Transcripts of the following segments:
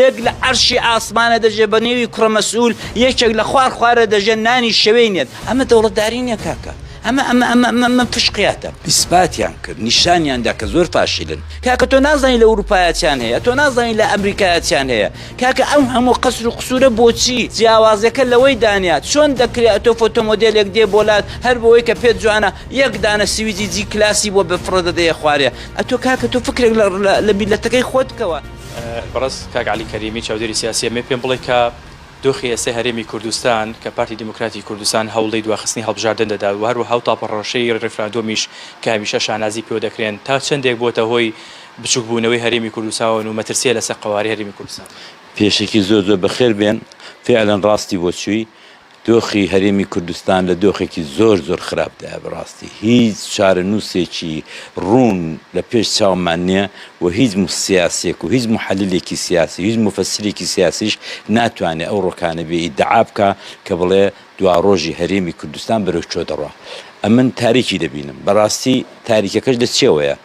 یەک لە عەرشی ئاسمانە دەژێ بە نێوی کوڕە مەسئول، یەکێک لە خوارە دەژێ نانی شەوەی نێت. ئەمە دەوڵەتداری نییە کاکە، ئەمە پشقیاتە. ئیسپاتیان کرد، نیشانیاندا کە زۆر فاشیلن. کاکە تۆ نازانی لە ئەوروپایەتیان هەیە، تۆ نازانی لە ئەمریکایەتیان هەیە. کاکە ئەم هەموو قەسر و قسوورە بۆچی؟ جیاوازەکە لەوەی دانیات. چۆن دەکرێت تۆ فۆتۆمۆدێلێک دێ بۆلات هەر بەوەی کە پێت جوانە یەک دانە سیویجی جی کلاسی بۆ بفڕە دەدەیە خوارێ. ئەتۆ کاکە تۆ فکرێک لە میلەتەکەی خۆت بکەوە. بەڕاست کاک عەلی کەریمی چاودێری سیاسی ئەمێ پێم بڵێ کە دۆخی ئێستا هەرێمی کوردستان کە پارتی دیموکراتی کوردستان هەوڵی دواخستنی هەڵبژاردن دەدا و هەروەها تاپەڕۆشەی ڕێفراندۆمیش کە هەمیشە شانازی پێوە دەکرێن تا چەندێک بۆتە هۆی بچووکبوونەوەی هەرێمی کوردستان و مەترسیە لەسەر قەواری هەرێمی کوردستان. پێشێکی زۆر بەخێر بێن، فعلا ڕاستی بۆچووی دۆخی هەرێمی کوردستان لە دۆخێکی زۆر خراپدا. بەڕاستی هیچ چارەنووسێکی ڕوون لە پێش چاومان نییە و هیچ سیاسێک و هیچ محەللێکی سیاسی، هیچ مفەسرێکی سیاسیش ناتوانێت ئەو ڕۆکانە بێ ئیدعا بکە کە بڵێ دوا ڕۆژی هەرێمی کوردستان بەرەو چۆ دەڕوا. ئەمن تاریکی دەبینم. بەڕاستی تاریکەکەش لە چێوەیە؟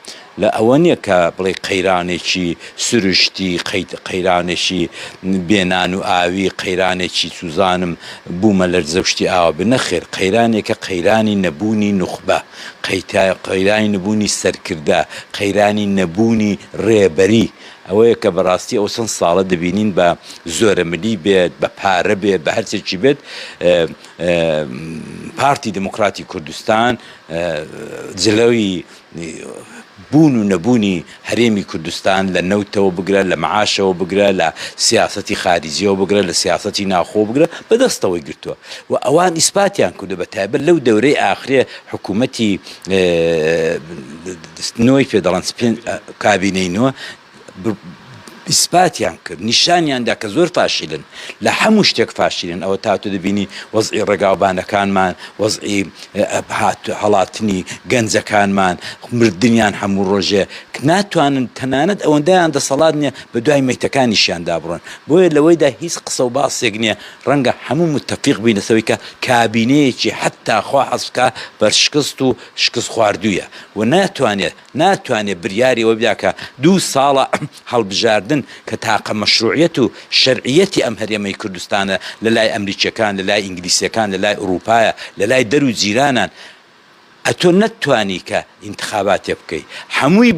لە ئەوە نییە کە بڵێ قەیرانێکی سروشتی، قەیرانێکی بێنان و ئاوی، قەیرانێکی سوزانم بوومە لەرزە شتی ئاوە بنەخێر. قەیرانێکە قەیرانی نەبوونی نوخبە، قەیرانی نەبوونی سەرکردە، قەیرانی نەبوونی ڕێبەری. ئەوەیە کە بەڕاستی ئەو چەند ساڵە دەبینین بە زۆرەمەلی بێت، بە پارە بێت، بە هەرچێکی بێت. پارتی دموکراتی کوردستان جلەوی بوون و نەبوونی هەرێمی کوردستان لە نەوتەوە بگرە، لە معاشەوە بگرە، لە سیاسەتی خارجیەوە بگرە، لە سیاسەتی ناوخۆ بگرە، بەدەستەوەی گرتووە و ئەوان ئیسپاتیان کردو. بە تایبەت لەو دەورەی ئاخرێ حکوومەتی نۆی پێ دەڵێن کابینەی نوە ئیسپاتیان کرد، نیشانیاندا کە زۆر فاشیلن، لە هەموو شتێک فاشیلن. ئەوە تاتو دەبینی وەزعی ڕێگاوبانەکانمان، وەزعی هەڵاتنی گەنجەکانمان، مردنیان هەموو ڕۆژێ ناتوانن تەنانەت ئەوەندەیان دەسەڵات نییە بە دوای مەیتەکانیشیاندا بڕۆن. بۆیە لەوەیدا هیچ قسە و باسێک نییە. ڕەنگە هەموو متتەفیق بینەسەوەی کە کابینەیەکی حتا خوا حەزکە بەرشکست و شکست خواردوویە و ناتوانێت بریاری ئەوە بیا کە 2 ساڵە هەڵبژاردن کە تاقە مەشروعیەت و شەرعیەتی ئەم هەرێمەی کوردستانە لە لای ئەمریکیەکان، لە لای ئینگلیسیەکان، لە لای ئوروپایە، لە لای دەر و جیرانان. ئەتۆ نەتوانی کە ئینتخاباتێ بکەی. هەمووی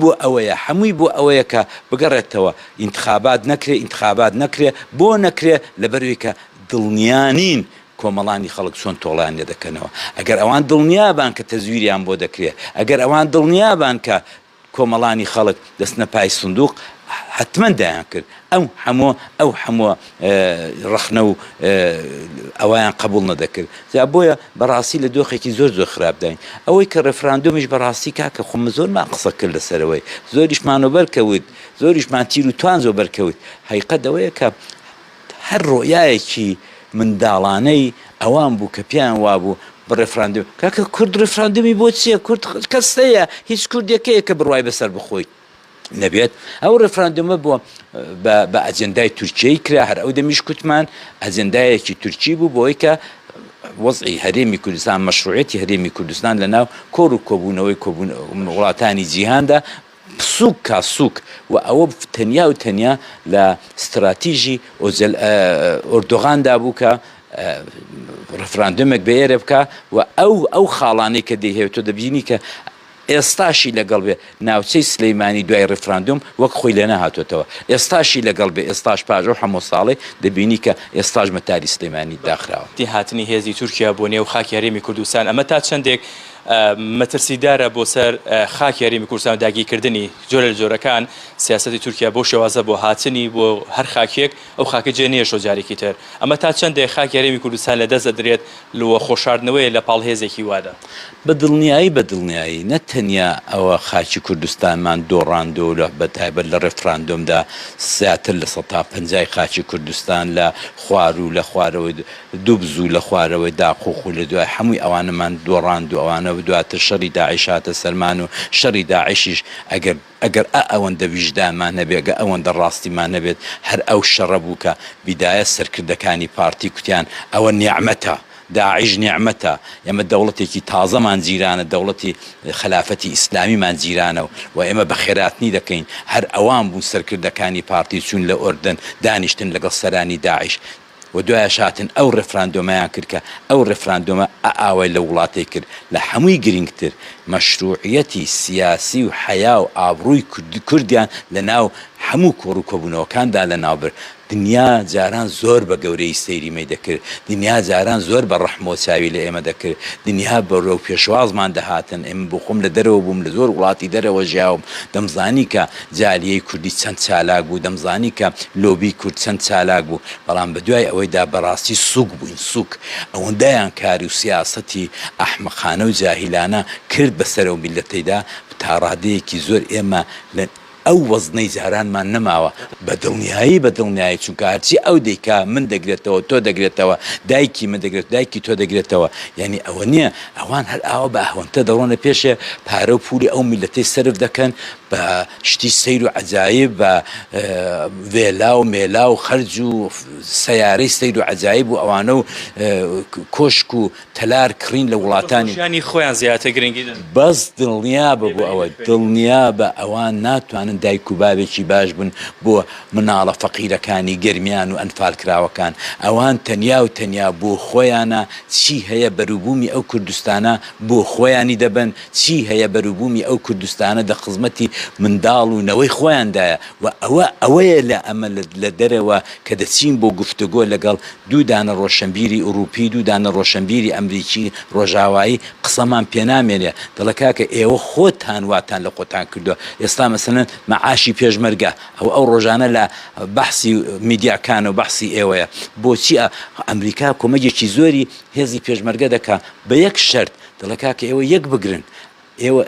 بۆ ئەوەیە کە بگەڕێتەوە ئینتخابات نەکرێ بۆ نەکرێ لەبەروی کە دڵنیانین کۆمەڵانی خەڵک چۆن تۆڵیان لێ دەکەنەوە. ئەگەر ئەوان دڵنیابان کە تەزویریان بۆ دەکرێت، ئەگەر ئەوان دڵنیابان کە کۆمەڵانی خەڵک دەستنە پای سندوق، حتمما دایان کرد ئەو هەموو ڕخنە و ئەویان قبول نەدەکرد. جا بۆیە بەڕاستی لە دۆخێکی زۆر خراپداین. ئەوەی کە ڕێفراندۆمیش بەڕاستی کاکە خۆمە زۆرمان قسە کرد لەسەرەوەی، زۆریشمان وەبەرکەوت، زۆریشمان تیر و توان زۆبەرکەوت. حقیقەت ئەوەیە کە هەر ڕۆیایەکی منداڵانەی ئەوان بوو کە پیان وابوو بە ڕێفراندۆم. کاکە کورد ڕێفراندۆمی بۆ چییە؟ کورد کەسەیە، هیچ کوردێکەیە کە بڕوای بەسەر بخۆیت نەبێت. ئەو ڕێفراندۆمە بووە بە ئەجەندای تورکیەی کرا. هەر ئەو دەمیش کوتمان ئەجەندایەکی تورکی بوو بۆی کە وەزعی هەرێمی کوردستان، مەشروعیەتی هەرێمی کوردستان لە ناو کۆڕ و کۆبوونەوەی وڵاتانی جیهاندا سووک و ئەوە تەنیا لە استراتیژی ئۆردۆغاندا بوو کە ڕێفراندۆمێک بەێرە بکە و ئەو خاڵانەی کە دەیهێت تۆ دەبینی کە ئێستاشی لەگەڵ بێ ناوچەی سلەیمانی دوای ڕێفراندۆم وەک خۆی لێ نەهاتوێتەوە. ئێستاشی لەگەڵ بێ ئێستاش پاژە و هەموو ساڵێ دەبینی کە ئێستاش مەتاری سلەیمانی داخراوە. دی هاتنی هێزی تورکیا بۆ نێو خاکی هەرێمی کوردستان ئەمە تا چەندێک مەترسیدارە بۆ سەر خاکی هەرێمی کوردستان داگیرکردنی جۆرە لە جۆرەکان سیاسەتی تورکیا بۆ شێوازە بۆ هاتنی بۆ هەر خاکێک ئەو خاکە جێنیە شۆجارێکی تر. ئەمە تا چەندێک خاکی هەرێمی کوردستان لەدەست دەدرێت لەوە خۆشاردنەوەی لە پاڵهێزێکی وادا. بەدڵنیایی نەتەنیا ئەوە خاکی کوردستانمان دۆڕاندۆ لە بەتایبەت لە ڕێفراندۆمدا زیاتر لە 150 خاکی کوردستان لە خوار و لە خوارەوەی دووبز و لە خوارەوەی داقوخ و لە دوای هەمووی ئەوانەمان دۆڕاند و ئەوانە دواتر شەڕی داعیش هاتە سەرمان و شەڕی داعیشیش ئەگەر ئەوەندە ویژدانمان نەبێت، ئەگەر ئەوەندە ڕاستیمان نەبێت، هەر ئەو شەڕە بوو کە بیدایە سەرکردەکانی پارتی کوتیان ئەوە نیعمەتە داعش نعمەتە ئێمە دەوڵەتێکی تازەمان جیرانە دەوڵەتی خلافەتی ئیسلامیمان جیرانە و ئێمە بە خێراتنی دەکەین هەر ئەوان بوون سەرکردەکانی پارتی چوون لە ئۆردن دانیشتن لەگەڵ سەرانی داعش و دوایە شاتن ئەو ڕێفراندۆمەیان کرد کە ئەو ڕێفراندۆمە ئاوای لە وڵاتی کرد لە هەمووی گرنگتر مەشروعیەتی سیاسی و حیا و ئابڕووی کوردیان لە ناو هەموو کۆڕووکۆبوونەوەکاندا لە ناوبر دنیا جاران زۆر بە گەورەی سەیریمەی دەکرد دنیا جاران زۆر بە ڕەحمۆچاوی لە ئێمە دەکرد دنیا بە ڕێو پێشوازمان دەهاتن ئێمە بۆ خۆم لە دەرەوە بووم لە زۆر وڵاتی دەرەوە ژیاوم دەمزانی کە جالیەی کوردی چەند چالاک بوو دەمزانی کە لۆبی کورد چەند چالاک بوو بەڵام بەدوای ئەوەیدا بەڕاستی سوک بووین سوک ئەوەندەیان کاری و سیاسەتی ئەحمەقانە و جاهیلانە کرد بەسەر ئەو میلەتەیدا تا ڕادەیەکی زۆر ئێمە لە ئەو وەزنەی جارانمان نەماوە بە دڵنیایی چونکە هەرچی ئەو دەیکا من دەگرێتەوە تۆ دەگرێتەوە دایکی من دەگرێت دایکی تۆ دەگرێتەوە یعنی ئەوە نییە ئەوان هەر ئاوە بە ئەهۆنتە دەڕۆنە پێشێ پارە و پولی ئەو میلەتەی سرف دەکەن بە شتی سەیر و عەجایب بە وێلا و مێلا و خەرج و سەیارەی سەیر و عەجایب و ئەوانە و کۆشک و تەلار کڕین لە وڵاتانی ژیانی خۆیان زیاتر گرنگی دەن بەس دڵنیابە بۆ ئەوە دڵنیابە ئەوان ناتوانن دایک و بابێکی باش بن بۆ مناڵە فەقیرەکانی گەرمیان و ئەنفال کراوەکان ئەوان تەنیا بۆ خۆیانە چی هەیە بەروبوومی ئەو کوردستانە بۆ خۆیانی دەبن چی هەیە بەروبوومی ئەو کوردستانە دە خزمەتی منداڵ و نەوەی خۆیاندایە و ئەوەیە لە ئەمە لە دەرەوە کە دەچین بۆ گفتوگۆ لەگەڵ دوودانە ڕۆشنبیری ئوروپی دوودانە ڕۆشنبیری ئەمریکی ڕۆژاوایی قسەمان پێنامێنێ دەڵە کاکە ئێوە خۆتان واتان لە خۆتان کردووە ئێستا مەسەلەن معاشی پێشمەرگە ئەو ڕۆژانە لە بەحسی میدیاکان و بەحسی ئێوەیە بۆچی ئەمریکا کۆمەگێکی زۆری هێزی پێشمەرگە دەکا بە یەک شەرت دەڵە کاکە ئێوە یەک بگرن ئێوە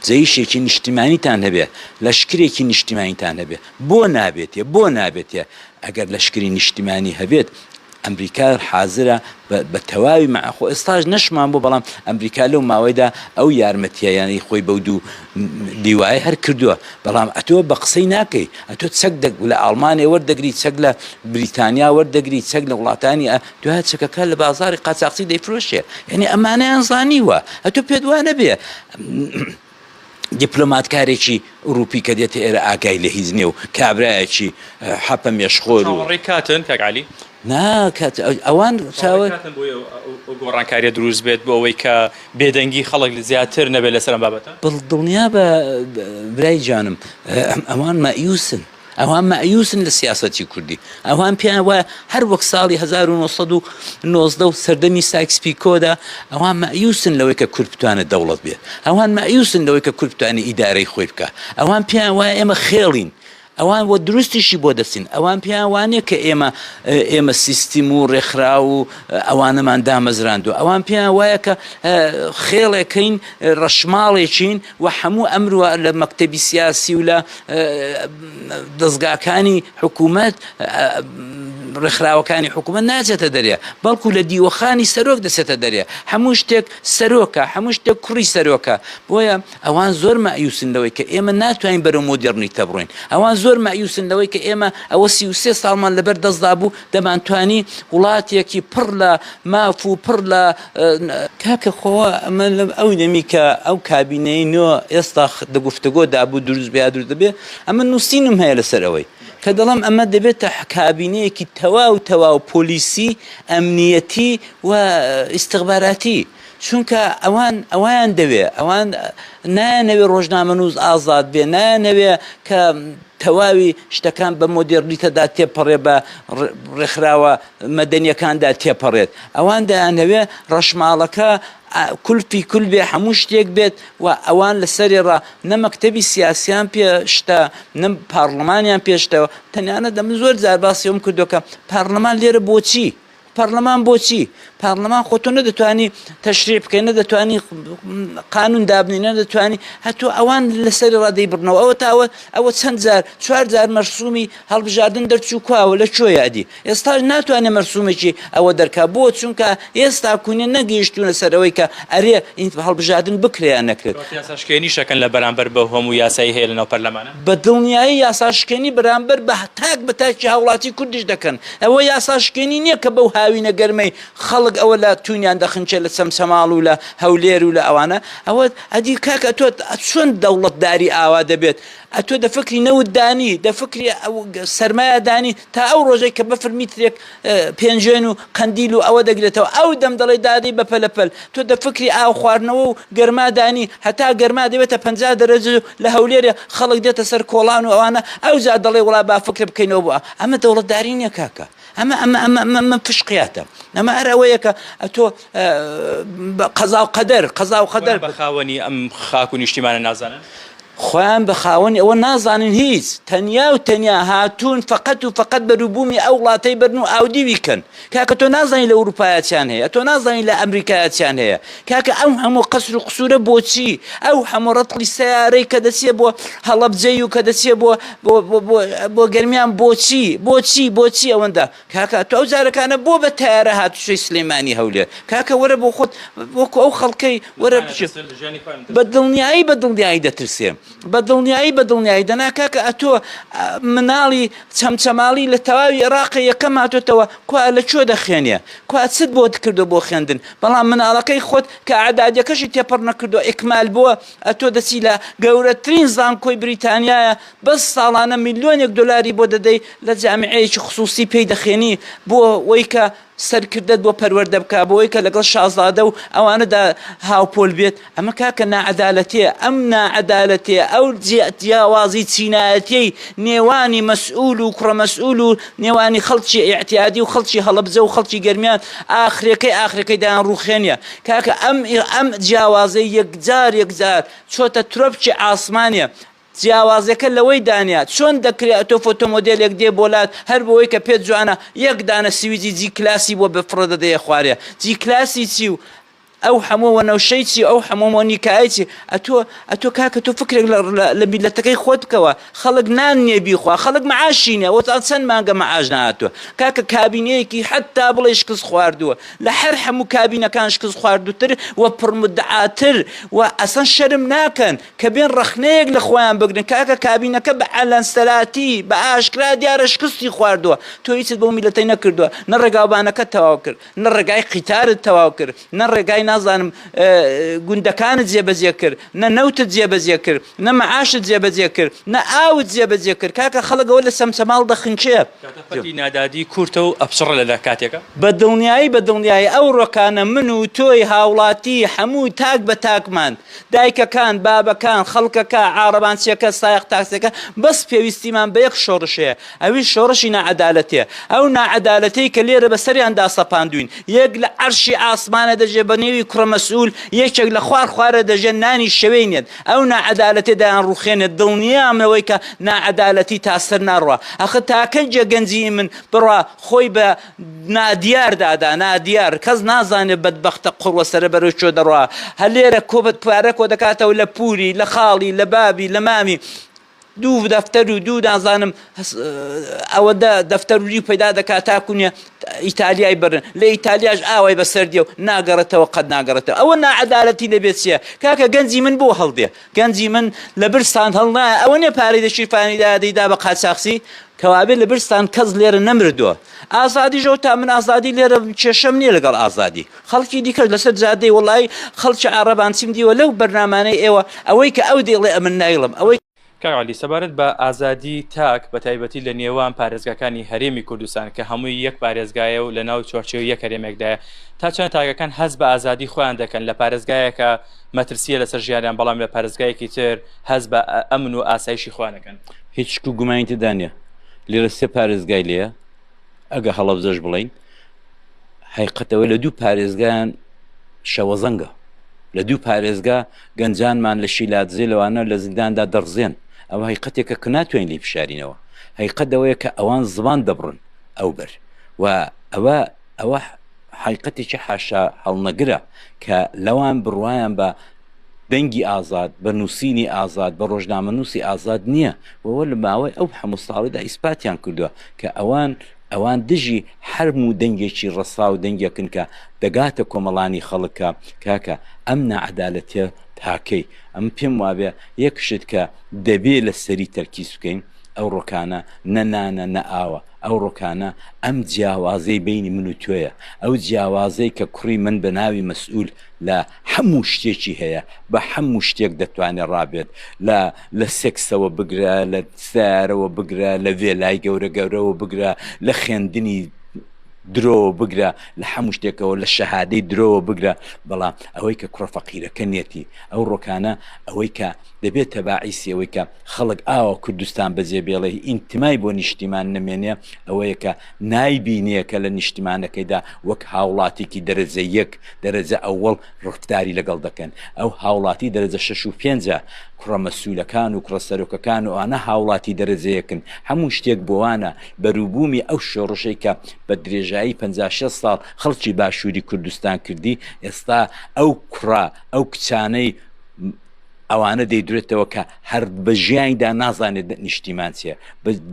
جەیشێکی نیشتیمانیتان هەبێ لەشکرێکی نیشتیمانیتان هەبێ بۆ نابێتێ ئەگەر لەشکری نیشتیمانی هەبێت ئەمریکا حازرە بە تەواوی مەخۆ ئێستاش نەشمان بۆ بەڵام ئەمریکا لەو ماوەیدا ئەو یارمەتیەیانی خۆی بەو دوو دیوایە هەر کردووە بەڵام ئەتۆ بە قسەی ناکەی ئەتۆ چەک لە ئەڵمانیا وەردەگری چەک لە بریتانیا وەردەگری چەک لە وڵاتانی دوای چەکەکە لە بازاری قاچاقچی دەیفرۆشێ یعنی ئەمانەیان زانیوە ئەتۆ پێت وانە بێ دیپلۆماتکارێکی ئوروپی کە دێتە ئێرە ئاگای لە هیچ نییە و کابرایەکی حەپە مێشخۆر و ڕێکاتن کاکعالی ناکات ئەوان چاوە گۆڕانکاریە دروست بێت بۆ ئەوەی کە بێدەنگی خەڵک زیاتر نەبێت لەسەر بابەتە دڵنیا بە برای جانم ئەوان مەعیوسن لە سیاسەتی کوردی ئەوان پێیان وایە هەر وەک ساڵی 1990 و سەردەمی ساکسپیکۆدا ئەوان مەعیوسن لەوەی کە کورد بتوانێت دەوڵەت بێت ئەوان مەعیوسن لەوەی کە کورد بتوانێت ئیدارەی خۆی بکە ئەوان پێیان وایە ئێمە خێڵین ئەوان وە دروستیشی بۆ دەچین ئەوان پێیان وانێ کە ئێمە سیستیم و ڕێکخرا و ئەوانەمان دامەزراندووە ئەوان پێیان وایە کە خێڵێکین ڕەشماڵێکین و هەموو ئەمروە لە مەکتەبی سیاسی و لە دەستگاکانی حکوومەت ڕێکخراوەکانی حکوومەت ناچێتە دەرێ بەڵکو لە دیوەخانی سەرۆک دەچێتە دەرێ هەموو شتێک سەرۆکە هەموو شتێک کوڕی سەرۆکە بۆیە ئەوان زۆر مەعیوسن لەوەی کە ئێمە ناتوانین بەرەو مۆدێرنیتە بڕۆین ئەوان زۆر مەعیوسن لەوەی کە ئێمە ئەوە 33 ساڵمان لەبەر دەستدا بوو دەمانتوانی وڵاتێکی پڕ لە ماف و پڕ لە کاکە خۆوە ئەمە ئەو نەمی کە ئەو کابینەی نوێ ئێستا دەگفتەگۆدا بوو دروست بێ دروست دەبێ ئەمە نووسینم هەیە لەسەرەوەی کە دەڵم ئەمە دەبێتە کابینەیەکی تەواو پۆلیسی ئەمنیەتی و ئیستیخباراتی چونکە ئەوان دەوێ ئەوان نایانەوێ ڕۆژنامەنووس ئازاد بێ نایانەوێ کە تەواوی شتەکان بە مۆدێرنیتەدا تێپەڕێ بە ڕێکخراوە مەدەنیەکاندا تێپەڕێت ئەوان دەیانەوێ ڕەشماڵەکە کولفی کول بێ هەموو شتێک بێت و ئەوان لەسەرێڕە نە مەکتەبی سیاسیان پێشتە نە پارلەمانیان پێشتەوە تەنیانە دەم زۆر جار باسیەوەم کردوکە پارلەمان لێرە بۆچی پارلەمان بۆچی پارلەمان خۆتۆ نەدەتوانی تەشریع بکەی نەدەتوانی قانون دابنی نەدەتوانی هەتۆ ئەوان لەسەری ڕادەی بڕنەوە ئەوە تاوە ئەوە چەند جار 4 جار مەرسومی هەڵبژاردن دەرچوو کواوە لە کوێ یادی ئێستا ناتوانێت مەرسومێکی ئەوە دەرکا بۆ چونکە ئێستا کوونێ نەگەیشتوونە سەرەوەی کە ئەرێ هەڵبژاردن بکرێیان نەکرد یاساشکێنی شەکەن لە بەرامبەر بە هەموو یاسایی هەیە لەناو پەرلەمانە بە دڵنیایی یاساشکێنی بەرامبەر بە تاک بە تاکی هاوڵاتی کوردیش دەکەن ئەوە یاساشکێنی نییە کە بەو ئاوینە گەرمەی خەڵک ئەوە لە تونیان دەخنچێت لە سەمسەماڵ و لە هەولێر و لە ئەوانە ئەوە ئەدی کاکە تۆ چۆن دەوڵەتداری ئاوا دەبێت ئەتۆ دەفکری نەوددانی دەفکری سەرمایەدانی تا ئەو ڕۆژەی کە بەفر میترێک پێنجێن و قەندیل و ئەوە دەگرێتەوە ئەو دەم دەڵێ دادی بەپەلەپەل تۆ دەفکری ئاو خواردنەوە و گەرمادانی هەتا گەرما دەبێتە 50 دەرەجە لە هەولێرە خەڵک دێتە سەر کۆڵان و ئەوانە ئەو جا دەڵێ وڵا با فکر بکەینەوە بووە ئەمە دەوڵەتداری نییە کاکە ئەمە پشقیاتە ئەمە هەرەوەیەکە ئەتۆ قەزا و قەدەر بەخاوەنی ئەم خاک و نیشتیمانە نازانن خۆیان بە خاوەنی ئەوە نازانن هیچ تەنیا و تەنیا هاتوون فقط و فقط بە روبوومی ئەو وڵاتەی بەرن و ئاودیوی کەن کاکە تۆ نازانی لە ئەوروپایەتیان هەیە تۆ نازانی لە ئەمریکایەتیان هەیە کاکە ئەو هەموو قەسر و قسوورە بۆچی ئەو هەموو ڕەتقی سیارەی کە دەچێت بۆ هەڵەبجەی و کە دەچێت بۆ گەرمیان بۆچی ئەوەندە کاکە تۆ ئەو جارەکانە بۆ بە تایارە هاتوشەی سلێمانی هەولێر کاکە وەرە بۆ خۆت وەکو ئەو خەڵکەی وەرە بە دڵنیایی دەترسێ بە دڵنیایی دەناکاکە ئەتۆ مناڵی چەمچەماڵی لە تەواوی عێراقی یەکەم هاتوتەوە کوا لە چۆ دەخێنێ کوا چت بۆ کردو بۆ خوێندن بەڵام مناڵەکەی خۆت کە عەدادیەکەشی تێپەڕ نەکردو ئیکمال بووە ئەتۆ دەچی لە گەورەترین زانکۆی بریتانیایە بەس ساڵانە ملیۆنێک دۆلاری بۆ دەدەی لە جامعەیەکی خصوصی پێی دەخێنی بۆ ئەوەی کە سەرکردت بۆ پەروەردە بکە بۆی کە لەگەڵ شازادە و ئەوانەدا هاوپۆل بێت ئەمە کاکە نائەدالەتیە ئەم نائەدالەتیە ئەو جیاوازی چینایەتی نێوانی مەسئول و کوڕەمەسئول و نێوانی خەڵکی ئیعتیادی و خەڵکی هەڵەبجە و خەڵکی گەرمیان ئاخرەکەی دایان ڕوخێنیە کاکە ئەم جیاوازەی یەکجار چۆتە ترۆپکی ئاسمانیە جیاوازەکە لەوەی دانیا چۆن دەکرێت تۆ فۆتۆمۆدێلێک دێ بۆلات هەر بۆەوەی کە پێت جوانە یەک دانە سیویجی جی کلاسی بۆ بفڕە دەدەیە خوارێ جی کلاسی چی و ئەو هەموو نەوشەی چی ئەو هەموو نیکایی چی ئەتۆ کاکە تۆ فکرێک لە میلەتەکەی خۆت بکەوە خەڵک نان نییە بیخوا خەڵک مەعاشی نییە وەتا چەند مانگە مەعاش نهاتووە کاکە کابینەیەکی حتا بڵێ شکست خواردووە لە هەر هەموو کابینەکان شکست خواردووتر و پڕمدعاتر و ئەسەن شەرم ناکەن کە بێن ڕەخنەیەک لە خۆیان بگرن کاکە کابینەکە بە ئەلەنسەلاتی بە ئاشکرا دیارە شکستی خواردووە تۆ هیچت بۆ میلەتەی نەکردووە نە ڕێگاوبانەکە تەواو کرد نە ڕێگای قیتارت تەواو کرد نە ڕێگای نازانم گوندەکانت جێبەجێ کرد نە نەوتت جێبەجێ کرد نە مەعاشت جێبەجێ کرد نە ئاوت جێبەجێ کرد کاکە خەڵکەوە لە سەمسەماڵ دەخنچێ نادادی کورتە و ئەپشڕە لە کاتێکە بە دڵنیایی ئەو ڕۆکانە من و تۆی هاوڵاتی هەموو تاک بە تاکمان دایکەکان بابەکان خەڵکەکە عارەبانچیەکە سایق تاکسەکە بەس پێویستیمان بە یەک شۆڕشەیە ئەوی شۆڕشی نائەدالەتیە ئەو نائەدالەتەی کە لێرە بەسەریاندا سەپاندوین یەک لە عەرشی ئاسمانە دەژێ بە نێوی کوڕەمەسئول یەکێک لە خوارە دەژێت نانی شەوەی نیێت ئەو نائەدالەتێ دایان ڕوخێنێت دڵنیامەوەی کە نائەدالەتی تاسەر ناڕوە ئەخە تاکە جێگەنجی من بڕە خۆی بە نادیار دادا نادیار کەس نازانێت بەدبەختە قوڕوە سەرە بەرەو چۆ دەڕوا هەلێرە کۆبەت پارە کۆ دەکاتەوە لە پوری لە خاڵی لە بابی لە مامی دوو دەفتەر و دوو نازانم ئەوەدا دەفتەروری پەیدا دەکات تاکوونیە ئیتالیای برن لە ئیتالیاش ئاوای بەسەردیە و ناگەڕێتەوە قەت ناگەڕێتەوە ئەوە نائەدالەتی دەبێت چییە کاکە گەنجی من بۆ هەڵدێ گەنجی من لە برستان هەڵنایە ئەوە نێ پارەی دەشیرفانیدا دەیدا بە قاچاقسی کەوابێ لە برستان کەس لێرە نەمردووە ئازادی ژەوت تا من ئازادی لێرە کێشەم نییە لەگەڵ ئازادی خەڵکی دیکەش لەسەر جادەی وڵی خەڵکی عەرەبانچیم دیوە لەو بەرنامانەی ئێوە ئەوەی کە ئەو دێڵێ ئەمن نایڵم ئەوەی کاغالی سەبارەت بە ئازادی تاک بە تایبەتی لە نێوان پارێزگاکانی هەرێمی کوردستان کە هەمووی یەک پارێزگایە و لە ناو چوارچێوە یەک هەرێمێکدایە تا چەند تاگەکان هەست بە ئازادی خۆیان دەکەن لە پارێزگایەکە مەترسیە لەسەر ژیانیان بەڵام لە پارێزگایەکی تر هەست بە ئەمن و ئاسایشی خۆیانەکەن هیچ شک و گومانی تێدا نییە لێرە سێ پارێزگای لێیە ئەگە هەڵەبجەش بڵین حقیقەتەوە لە دوو پارێزگایان شەوەزەنگە لە دوو پارێزگا گەنجانمان لە شیلاتزێ لەوانە لە زینداندا دەڕزێن ئەوە حقیقەتێکە کە ناتوانین لێ بشارینەوە حقیقەت ئەوەیە کە ئەوان زبان دەبڕن ئەو بەر و ئەوە حقیقەتێکی حاشا هەڵنەگرە کە لەوان بڕوایان بە دەنگی ئازاد بە نووسینی ئازاد بە ڕۆژنامە نووسی ئازاد نییە وەوە لە ماوەی ئەو هەموو ساڵیدا ئیسپاتیان کردووە کە ئەوان دژی هەرموو دەنگێکی ڕەسا و دەنگێکن کە دەگاتە کۆمەڵانی خەڵکە کاکە ئەم نائەدالەتیە تاکەی ئەم پێم وابێ یەکشت کە دەبێ لە سەری تەرکیز بکەین ئەو ڕۆکانە نەنانە نەئاوە ئەو ڕۆکانە ئەم جیاوازەی بینی من و توێیە ئەو جیاوازەی کە کوڕی من بە ناوی مەسئول لە هەموو شتێکی هەیە بە هەموو شتێک دەتوانێت ڕابێت لە سێکسەوە بگرە لە سارەوە بگرە لە وێلای گەورە گەورەوە بگرە لە خوێندنی درۆ بگرە لە هەموو شتێکەوە لە شەهادەی درۆوە بگرە بەڵام ئەوەی کە کوڕە فەقیرەکە نێتی ئەو ڕۆکانە ئەوەی کە دەبێت تەباعیسی ئەوەی کە خەڵک ئاوە کوردستان بەجێ بێڵێ ئینتمای بۆ نیشتیمان نمێنێ ئەوەیە کە نایبینیە کە لە نیشتیمانەکەیدا وەک هاوڵاتێکی دەرەجە یەک دەرەجە ئەوەڵ ڕفتاری لەگەڵ دەکەن ئەو هاوڵاتی دەرەجە 6 و 5 کوڕە مەسئولەکان و کوڕە سەرۆکەکان و ئەنە هاوڵاتی دەرەجەیەکن هەموو شتێک بۆوانە بەرووبوومی ئەو شۆڕشەی کە بە درێژایی 56 ساڵ خەڵکی باشووری کوردستان کردی ئێستا ئەو کوڕە ئەو کچانەی ئەوانە دەیدرێتەوە کە هەر بە ژیانیدا نازانێت نیشتیمان چیە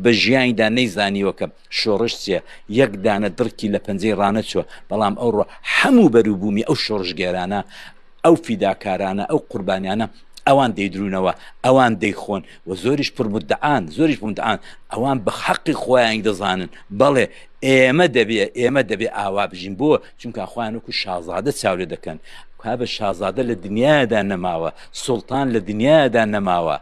بە ژیانیدا نەیزانیوە کە شۆڕش چیە یەک دانە دڕکی لە پەنجەی ڕانەچووە بەڵام ئەوڕۆ هەموو بەرووبوومی ئەو شۆڕژگێرانە ئەو فیداکارانە ئەو قوربانیانە ئەوان دەیدرونەوە ئەوان دەیخۆن و زۆریش پڕمدعان ئەوان بە حەقی خۆیان دەزانن بەڵێ ئێمە دەبێ ئاوا بژین بۆ چونکە خۆیان وەکو شازادە چاورێ دەکەن کا بە شازادە لە دنیادا نەماوە سوڵتان لە دنیادا نەماوە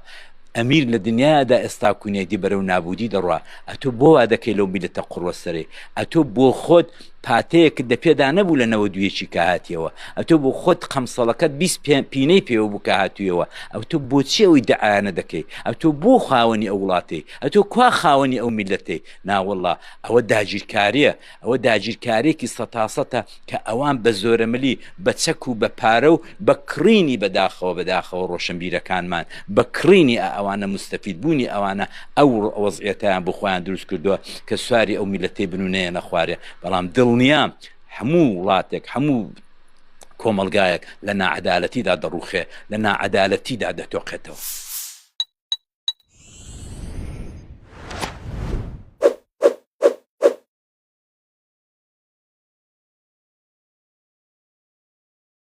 ئەمیر لە دنیادا ئێستا کوونێتی بەرەو نابودی دەڕوا ئەتۆ بۆ وا دەکەی لەو میلەتە قوڕوە سەرێ ئەتۆ بۆ خۆت پاتەیەکت دە پێدا نەبوو لەنەوە دوێکی کە هاتیەوە ئەتۆ بۆ خۆت قەمسەڵەکەت 20 پینەی پێوە بوو کە هاتوویەوە ئەوتۆ بۆچی ئەوی دەعایانە دەکەی ئەتۆ بۆ خاوەنی ئەو وڵاتەی ئەتۆ کوا خاوەنی ئەو میلەتەی ناوەڵڵا ئەوە داگیرکاریە ئەوە داگیرکارێکی سەتاسەتە کە ئەوان بە زۆرەمەلی بە چەک و بە پارە و بە کڕینی بەداخەوە ڕۆشنبیرەکانمان بە کڕینی ئەوانە مستەفید بوونی ئەوانە ئەو وەزعیەتیان بۆ خۆیان دروست کردووە کە سواری ئەو میلەتەی بنوونەیە نەخوارێ بەڵام دڵنیام هەموو وڵاتێک هەموو کۆمەلگایەک لە ناعەدالەتیدا دەڕوخێ لە ناعەدالەتیدا دەتۆقێتەوە